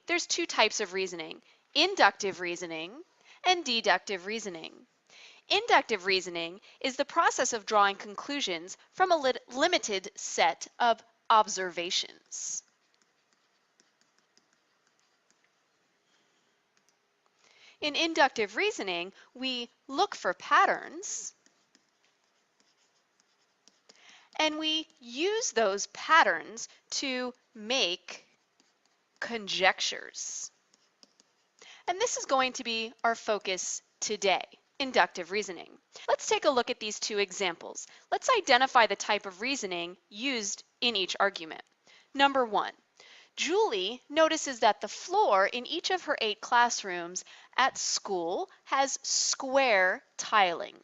there's two types of reasoning: inductive reasoning and deductive reasoning. Inductive reasoning is the process of drawing conclusions from a limited set of observations. In inductive reasoning, we look for patterns and we use those patterns to make conjectures. And this is going to be our focus today, inductive reasoning. Let's take a look at these two examples. Let's identify the type of reasoning used in each argument. Number one, Julie notices that the floor in each of her 8 classrooms at school has square tiling.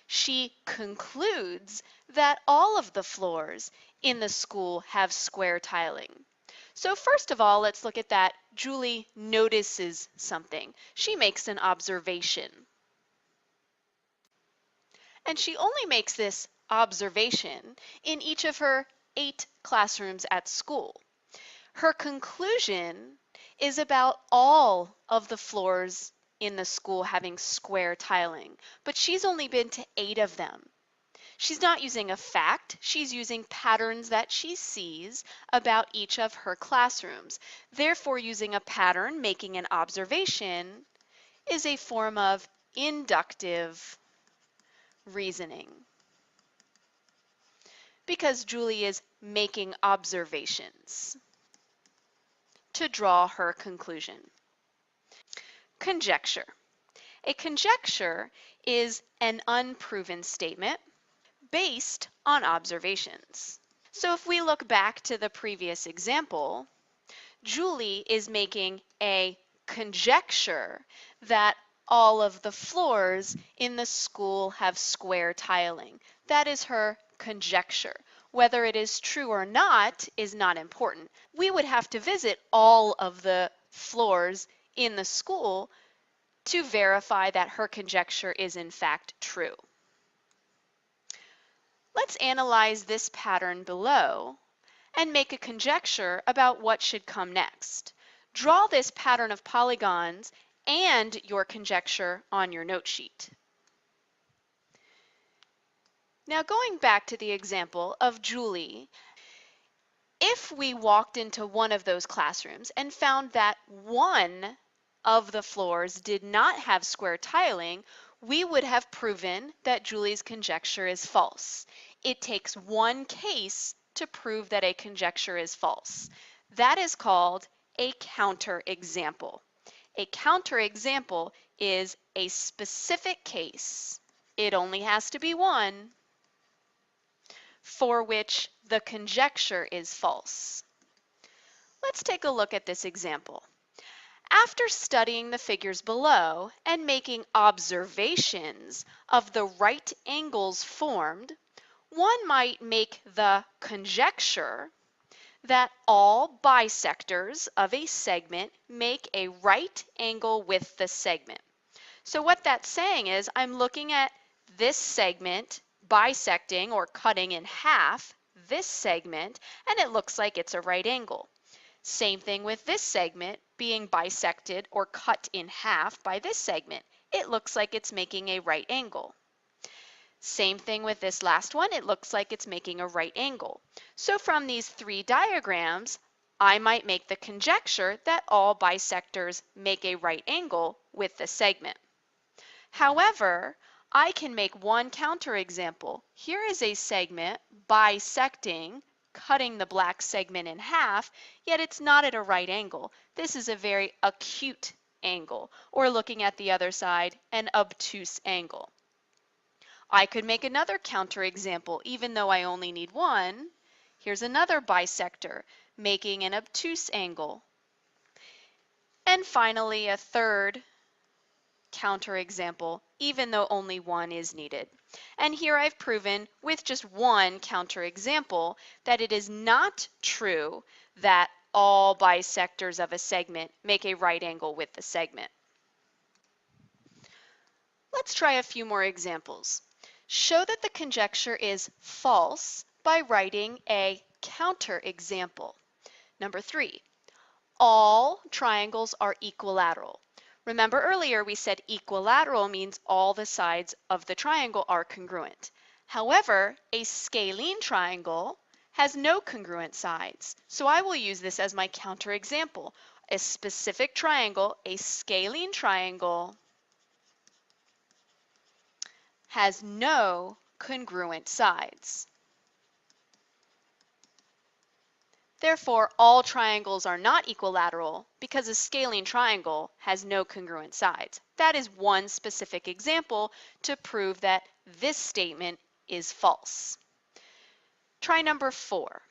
She concludes that all of the floors in the school have square tiling. So first of all, let's look at that. Julie notices something. She makes an observation. And she only makes this observation in each of her 8 classrooms at school. Her conclusion is about all of the floors in the school having square tiling, but she's only been to 8 of them. She's not using a fact, she's using patterns that she sees about each of her classrooms. Therefore, using a pattern, making an observation, is a form of inductive reasoning, because Julie is making observations to draw her conclusion. Conjecture. A conjecture is an unproven statement based on observations. So if we look back to the previous example, Julie is making a conjecture that all of the floors in the school have square tiling. That is her conjecture. Whether it is true or not is not important. We would have to visit all of the floors in the school to verify that her conjecture is in fact true. Let's analyze this pattern below and make a conjecture about what should come next. Draw this pattern of polygons and your conjecture on your note sheet. Now going back to the example of Julie, if we walked into one of those classrooms and found that one of the floors did not have square tiling, we would have proven that Julie's conjecture is false. It takes one case to prove that a conjecture is false. That is called a counterexample. A counterexample is a specific case, it only has to be one, for which the conjecture is false. Let's take a look at this example. After studying the figures below and making observations of the right angles formed, one might make the conjecture that all bisectors of a segment make a right angle with the segment. So what that's saying is I'm looking at this segment bisecting or cutting in half this segment, and it looks like it's a right angle. Same thing with this segment being bisected or cut in half by this segment. It looks like it's making a right angle. Same thing with this last one. It looks like it's making a right angle. So from these 3 diagrams, I might make the conjecture that all bisectors make a right angle with the segment. However, I can make one counterexample. Here is a segment bisecting, cutting the black segment in half, yet it's not at a right angle. This is a very acute angle, or looking at the other side, an obtuse angle. I could make another counterexample, even though I only need one. Here's another bisector making an obtuse angle. And finally, a third counterexample, even though only one is needed. And here I've proven with just one counterexample that it is not true that all bisectors of a segment make a right angle with the segment. Let's try a few more examples. Show that the conjecture is false by writing a counterexample. Number 3. All triangles are equilateral. Remember earlier we said equilateral means all the sides of the triangle are congruent. However, a scalene triangle has no congruent sides. So I will use this as my counterexample. A specific triangle, a scalene triangle, has no congruent sides. Therefore, all triangles are not equilateral because a scalene triangle has no congruent sides. That is one specific example to prove that this statement is false. Try number 4.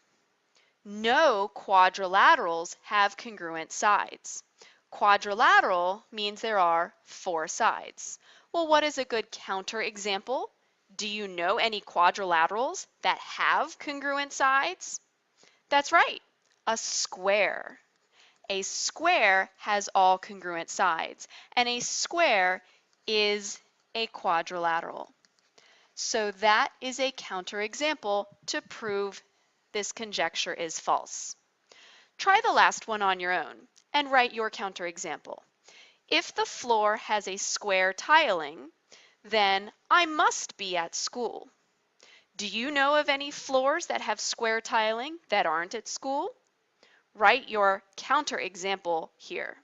No quadrilaterals have congruent sides. Quadrilateral means there are 4 sides. Well, what is a good counterexample? Do you know any quadrilaterals that have congruent sides? That's right, a square. A square has all congruent sides, and a square is a quadrilateral. So that is a counterexample to prove this conjecture is false. Try the last one on your own and write your counterexample. If the floor has a square tiling, then I must be at school. Do you know of any floors that have square tiling that aren't at school? Write your counterexample here.